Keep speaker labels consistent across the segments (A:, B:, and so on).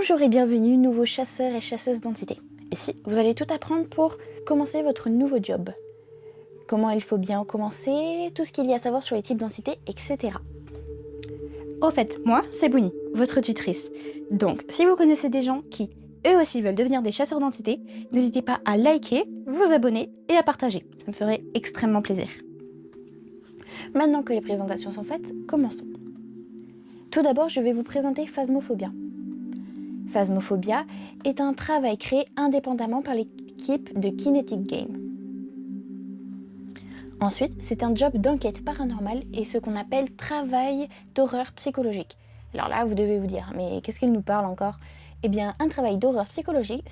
A: Bonjour et bienvenue, nouveaux chasseurs et chasseuses d'identité. Ici, vous allez tout apprendre pour commencer votre nouveau job. Comment il faut bien commencer, tout ce qu'il y a à savoir sur les types d'identité, etc. Au fait, moi, c'est Bouni, votre tutrice. Donc, si vous connaissez des gens qui, eux aussi, veulent devenir des chasseurs d'identité, n'hésitez pas à liker, vous abonner et à partager. Ça me ferait extrêmement plaisir. Maintenant que les présentations sont faites, commençons. Tout d'abord, je vais vous présenter Phasmophobia. Phasmophobia est un travail créé indépendamment par l'équipe de Kinetic Game. Ensuite, c'est un job d'enquête paranormale et ce qu'on appelle travail d'horreur psychologique. Alors là, vous devez vous dire, mais qu'est-ce qu'il nous parle encore ? Eh bien, un travail d'horreur psychologique,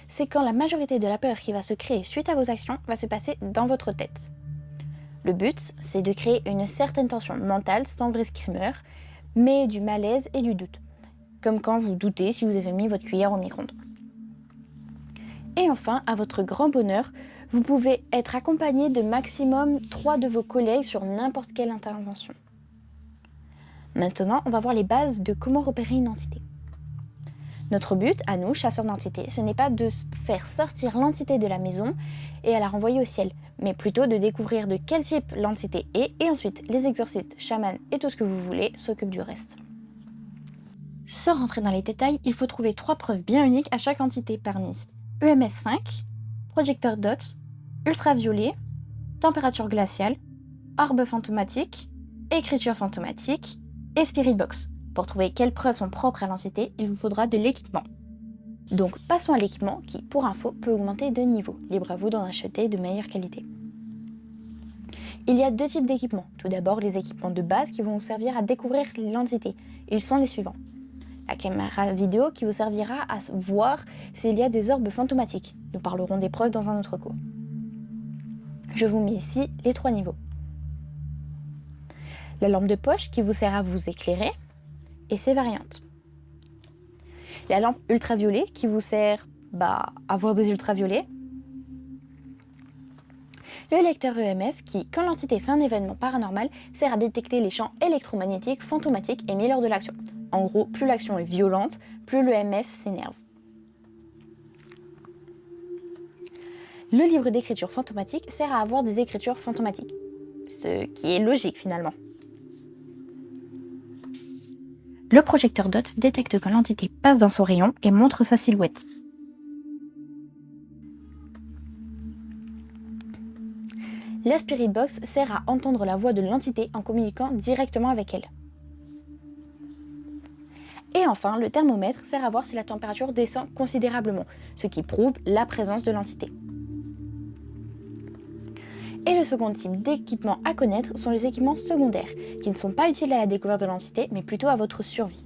A: c'est quand la majorité de la peur qui va se créer suite à vos actions va se passer dans votre tête. Le but, c'est de créer une certaine tension mentale sans vrai screamer, mais du malaise et du doute. Comme quand vous doutez si vous avez mis votre cuillère au micro-ondes. Et enfin, à votre grand bonheur, vous pouvez être accompagné de maximum 3 de vos collègues sur n'importe quelle intervention. Maintenant, on va voir les bases de comment repérer une entité. Notre but, à nous, chasseurs d'entités, ce n'est pas de faire sortir l'entité de la maison et à la renvoyer au ciel, mais plutôt de découvrir de quel type l'entité est, et ensuite les exorcistes, chamans et tout ce que vous voulez s'occupent du reste. Sans rentrer dans les détails, il faut trouver 3 preuves bien uniques à chaque entité parmi EMF 5, projecteur DOT, ultraviolet, température glaciale, orbe fantomatique, écriture fantomatique et spirit box. Pour trouver quelles preuves sont propres à l'entité, il vous faudra de l'équipement. Donc passons à l'équipement qui, pour info, peut augmenter de niveau. Libre à vous d'en acheter de meilleure qualité. Il y a 2 types d'équipements. Tout d'abord, les équipements de base qui vont vous servir à découvrir l'entité. Ils sont les suivants. La caméra vidéo qui vous servira à voir s'il y a des orbes fantomatiques. Nous parlerons des preuves dans un autre cours. Je vous mets ici les 3 niveaux. La lampe de poche qui vous sert à vous éclairer et ses variantes. La lampe ultraviolet qui vous sert à voir des ultraviolets. Le lecteur EMF qui, quand l'entité fait un événement paranormal, sert à détecter les champs électromagnétiques fantomatiques émis lors de l'action. En gros, plus l'action est violente, plus le EMF s'énerve. Le livre d'écriture fantomatique sert à avoir des écritures fantomatiques, ce qui est logique finalement. Le projecteur DOT détecte quand l'entité passe dans son rayon et montre sa silhouette. La Spirit Box sert à entendre la voix de l'entité en communiquant directement avec elle. Et enfin, le thermomètre sert à voir si la température descend considérablement, ce qui prouve la présence de l'entité. Et le second type d'équipement à connaître sont les équipements secondaires, qui ne sont pas utiles à la découverte de l'entité, mais plutôt à votre survie.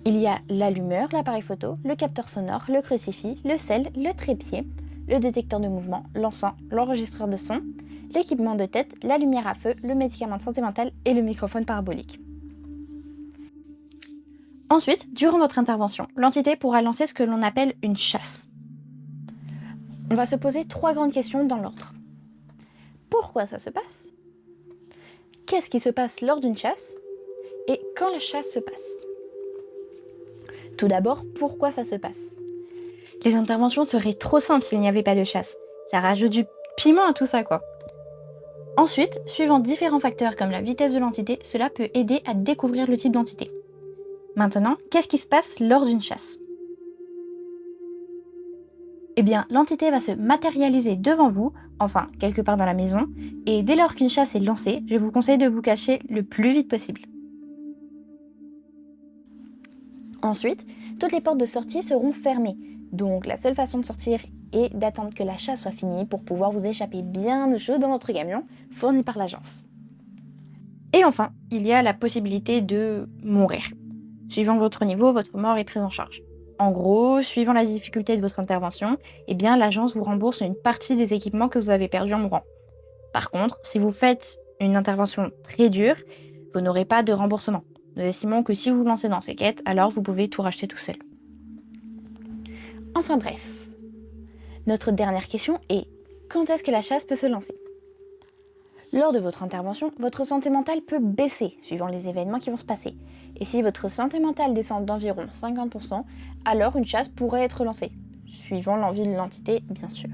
A: Il y a l'allumeur, l'appareil photo, le capteur sonore, le crucifix, le sel, le trépied, le détecteur de mouvement, l'encens, l'enregistreur de son, l'équipement de tête, la lumière à feu, le médicament de santé mentale et le microphone parabolique. Ensuite, durant votre intervention, l'entité pourra lancer ce que l'on appelle une chasse. On va se poser 3 grandes questions dans l'ordre. Pourquoi ça se passe ? Qu'est-ce qui se passe lors d'une chasse ? Et quand la chasse se passe ? Tout d'abord, pourquoi ça se passe ? Les interventions seraient trop simples s'il n'y avait pas de chasse. Ça rajoute du piment à tout ça, quoi. Ensuite, suivant différents facteurs comme la vitesse de l'entité, cela peut aider à découvrir le type d'entité. Maintenant, qu'est-ce qui se passe lors d'une chasse ? Eh bien, l'entité va se matérialiser devant vous, enfin, quelque part dans la maison, et dès lors qu'une chasse est lancée, je vous conseille de vous cacher le plus vite possible. Ensuite, toutes les portes de sortie seront fermées, donc la seule façon de sortir est d'attendre que la chasse soit finie pour pouvoir vous échapper bien au chaud dans votre camion, fourni par l'agence. Et enfin, il y a la possibilité de mourir. Suivant votre niveau, votre mort est prise en charge. En gros, suivant la difficulté de votre intervention, eh bien, l'agence vous rembourse une partie des équipements que vous avez perdus en mourant. Par contre, si vous faites une intervention très dure, vous n'aurez pas de remboursement. Nous estimons que si vous vous lancez dans ces quêtes, alors vous pouvez tout racheter tout seul. Enfin bref, notre dernière question est quand est-ce que la chasse peut se lancer ? Lors de votre intervention, votre santé mentale peut baisser suivant les événements qui vont se passer. Et si votre santé mentale descend d'environ 50%, alors une chasse pourrait être lancée, suivant l'envie de l'entité bien sûr.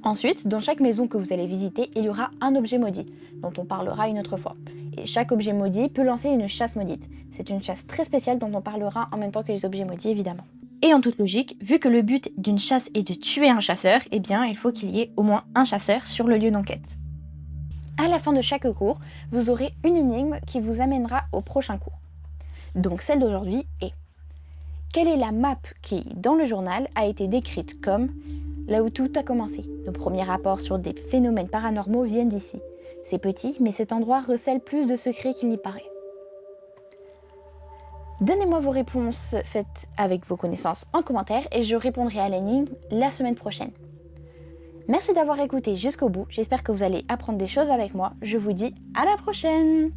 A: Ensuite, dans chaque maison que vous allez visiter, il y aura un objet maudit, dont on parlera une autre fois. Et chaque objet maudit peut lancer une chasse maudite. C'est une chasse très spéciale dont on parlera en même temps que les objets maudits évidemment. Et en toute logique, vu que le but d'une chasse est de tuer un chasseur, eh bien il faut qu'il y ait au moins un chasseur sur le lieu d'enquête. À la fin de chaque cours, vous aurez une énigme qui vous amènera au prochain cours. Donc celle d'aujourd'hui est: quelle est la map qui, dans le journal, a été décrite comme là où tout a commencé? Nos premiers rapports sur des phénomènes paranormaux viennent d'ici. C'est petit, mais cet endroit recèle plus de secrets qu'il n'y paraît. Donnez-moi vos réponses faites avec vos connaissances en commentaire et je répondrai à l'énigme la semaine prochaine. Merci d'avoir écouté jusqu'au bout, j'espère que vous allez apprendre des choses avec moi. Je vous dis à la prochaine!